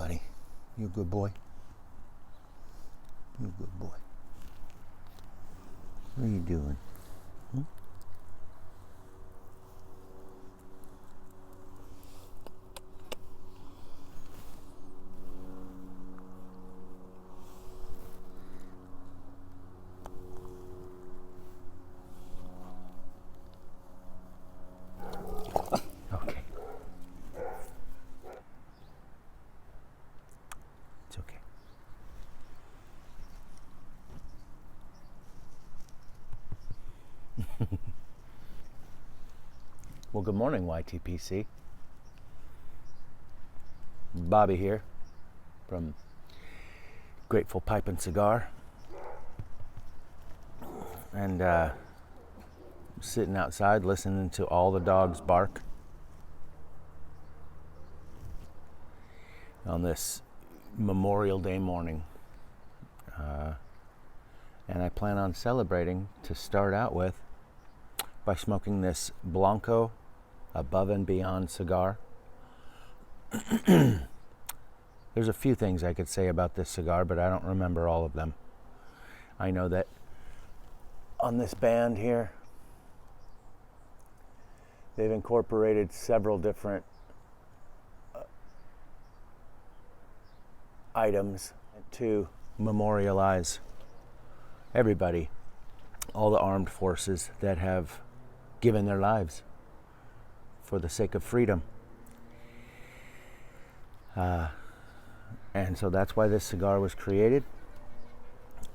buddy? You a good boy? You a good boy. What are you doing? Hmm? Okay. It's okay. Well, good morning, YTPC. Bobby here from Grateful Pipe and Cigar. And sitting outside listening to all the dogs bark on this Memorial Day morning. And I plan on celebrating to start out with by smoking this Blanco Above and Beyond cigar. There's a few things I could say about this cigar, but I don't remember all of them. I know that on this band here, they've incorporated several different items to memorialize everybody, all the armed forces that have given their lives for the sake of freedom. And so that's why this cigar was created.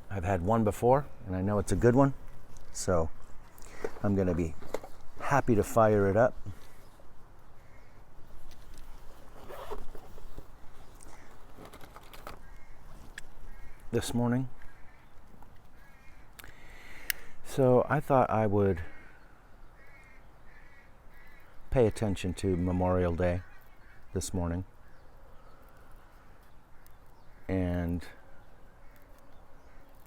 I've had one before, and I know it's a good one. So I'm going to be happy to fire it up. This morning. So I thought I would pay attention to Memorial Day this morning and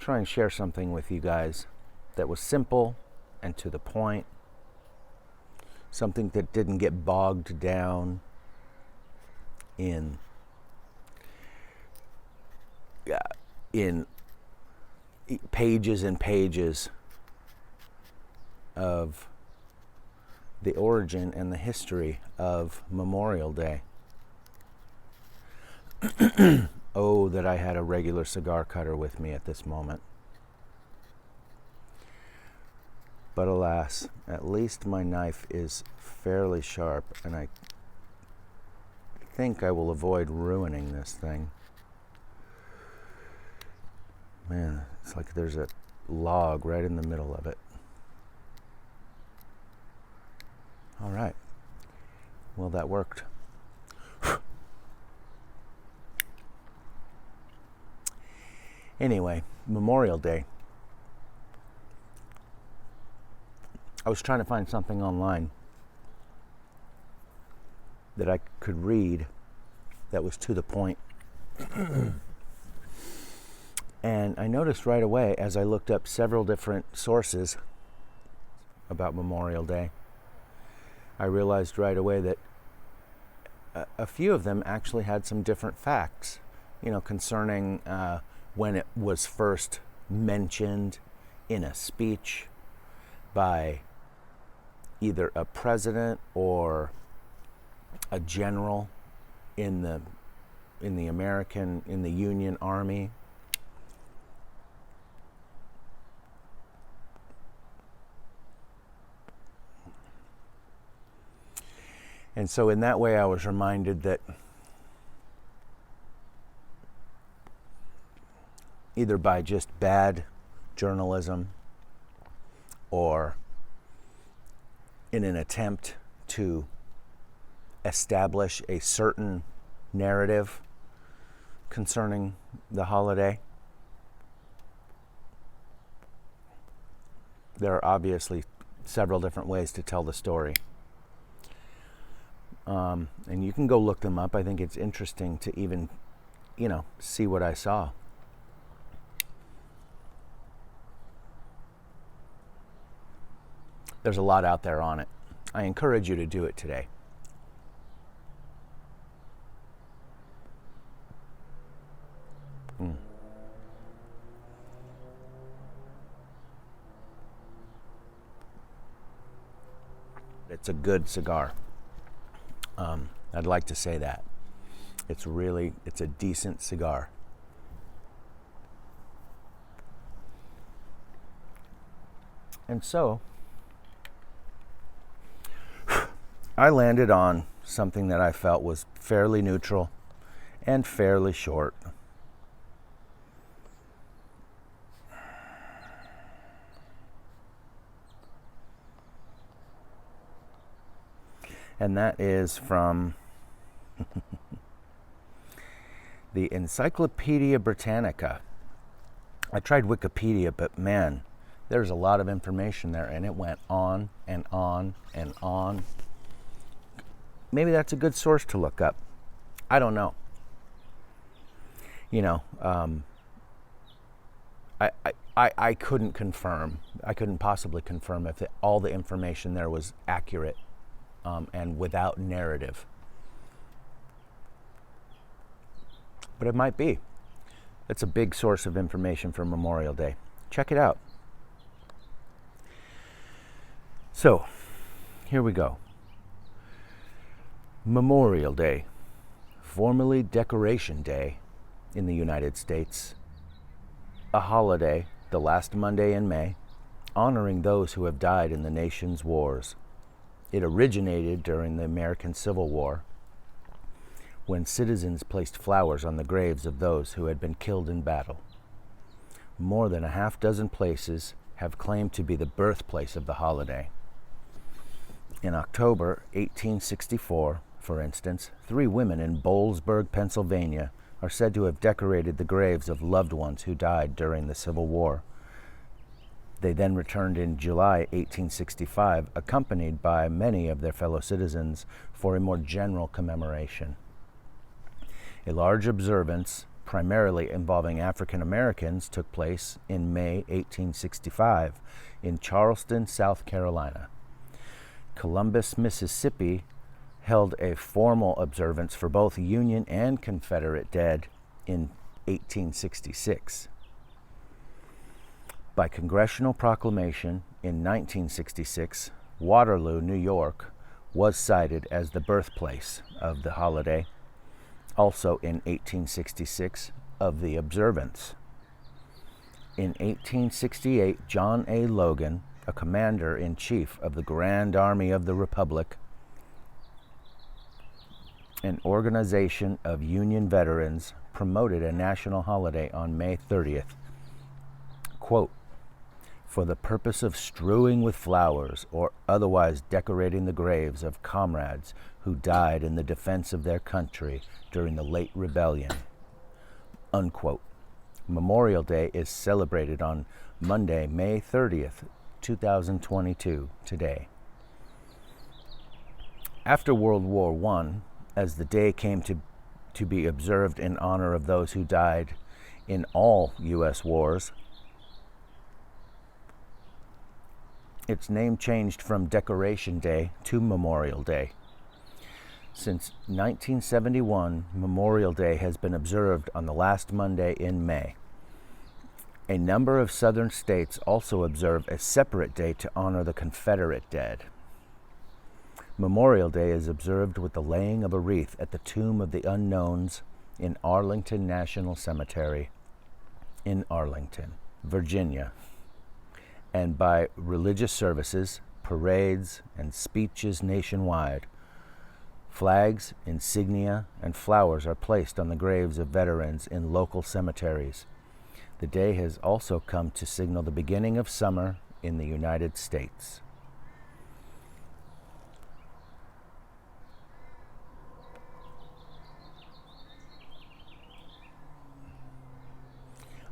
try and share something with you guys that was simple and to the point, something that didn't get bogged down in pages and pages of the origin and the history of Memorial Day. Oh, that I had a regular cigar cutter with me at this moment. But alas, at least my knife is fairly sharp, and I think I will avoid ruining this thing. Man, it's like there's a log right in the middle of it. All right. Well, that worked. Anyway, Memorial Day. I was trying to find something online that I could read that was to the point. And I noticed right away, as I looked up several different sources about Memorial Day, I realized right away that a few of them actually had some different facts, concerning when it was first mentioned in a speech by either a president or a general in the Union Army. And so in that way, I was reminded that either by just bad journalism or in an attempt to establish a certain narrative concerning the holiday, there are obviously several different ways to tell the story. And you can go look them up. I think it's interesting to even, see what I saw. There's a lot out there on it. I encourage you to do it today. Mm. It's a good cigar. I'd like to say that. It's a decent cigar. And so, I landed on something that I felt was fairly neutral and fairly short. And that is from the Encyclopedia Britannica. I tried Wikipedia, but man, there's a lot of information there, and it went on and on and on. Maybe that's a good source to look up. I don't know. You know, I couldn't confirm. I couldn't possibly confirm if all the information there was accurate and without narrative. But it might be. It's a big source of information for Memorial Day. Check it out. So, here we go. Memorial Day, formerly Decoration Day in the United States, a holiday the last Monday in May, honoring those who have died in the nation's wars. It originated during the American Civil War, when citizens placed flowers on the graves of those who had been killed in battle. More than a half dozen places have claimed to be the birthplace of the holiday. In October 1864, for instance, 3 women in Boalsburg, Pennsylvania, are said to have decorated the graves of loved ones who died during the Civil War. They then returned in July 1865, accompanied by many of their fellow citizens for a more general commemoration. A large observance, primarily involving African Americans, took place in May 1865 in Charleston, South Carolina. Columbus, Mississippi, held a formal observance for both Union and Confederate dead in 1866. By congressional proclamation in 1966, Waterloo, New York, was cited as the birthplace of the holiday, also in 1866 of the observance. In 1868, John A. Logan, a commander-in-chief of the Grand Army of the Republic, an organization of Union veterans, promoted a national holiday on May 30th. Quote, for the purpose of strewing with flowers or otherwise decorating the graves of comrades who died in the defense of their country during the late rebellion. Unquote. Memorial Day is celebrated on Monday, May 30th, 2022, today. After World War I, as the day came to be observed in honor of those who died in all U.S. wars, its name changed from Decoration Day to Memorial Day. Since 1971, Memorial Day has been observed on the last Monday in May. A number of southern states also observe a separate day to honor the Confederate dead. Memorial Day is observed with the laying of a wreath at the Tomb of the Unknowns in Arlington National Cemetery in Arlington, Virginia, and by religious services, parades, and speeches nationwide. Flags, insignia, and flowers are placed on the graves of veterans in local cemeteries. The day has also come to signal the beginning of summer in the United States.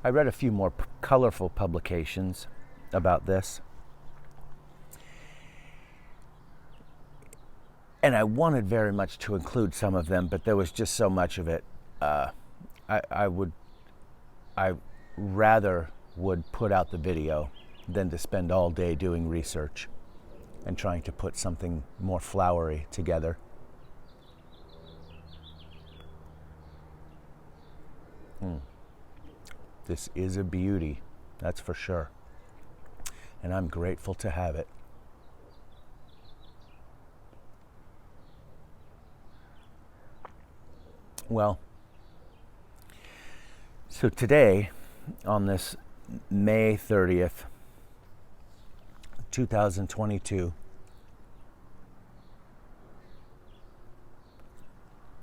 I read a few more colorful publications about this. And I wanted very much to include some of them, but there was just so much of it. I rather would put out the video than to spend all day doing research and trying to put something more flowery together. This is a beauty, that's for sure. And I'm grateful to have it. Well, so today, on this May 30th, 2022,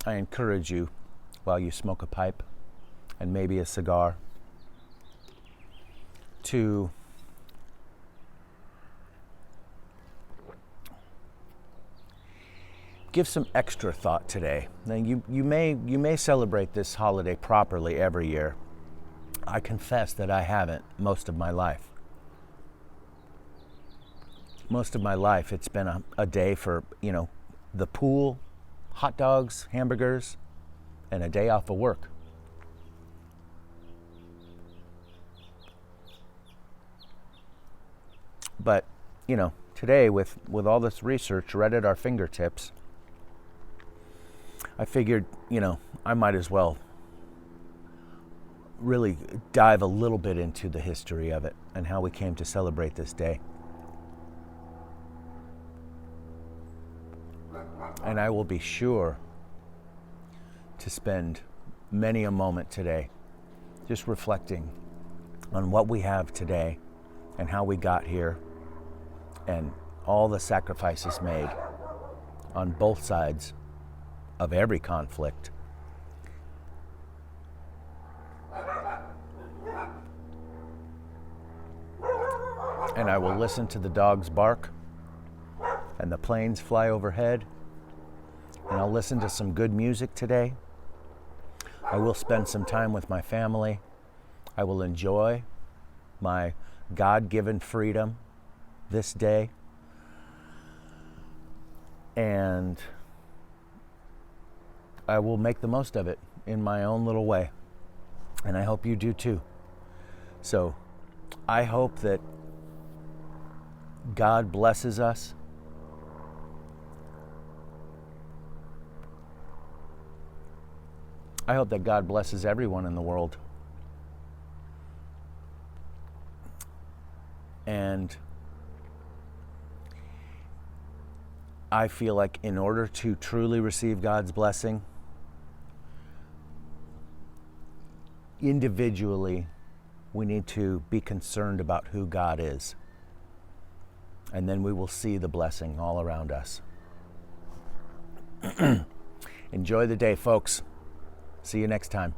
I encourage you, while you smoke a pipe and maybe a cigar, to give some extra thought today. Now, you may celebrate this holiday properly every year. I confess that I haven't most of my life. Most of my life, it's been a day for, the pool, hot dogs, hamburgers, and a day off of work. But, today with all this research right at our fingertips, I figured, I might as well really dive a little bit into the history of it and how we came to celebrate this day. And I will be sure to spend many a moment today just reflecting on what we have today and how we got here and all the sacrifices made on both sides of every conflict. And I will listen to the dogs bark and the planes fly overhead. And I'll listen to some good music today. I will spend some time with my family. I will enjoy my God-given freedom this day. And I will make the most of it in my own little way. And I hope you do too. So I hope that God blesses us. I hope that God blesses everyone in the world. And I feel like in order to truly receive God's blessing, individually, we need to be concerned about who God is. And then we will see the blessing all around us. Enjoy the day, folks. See you next time.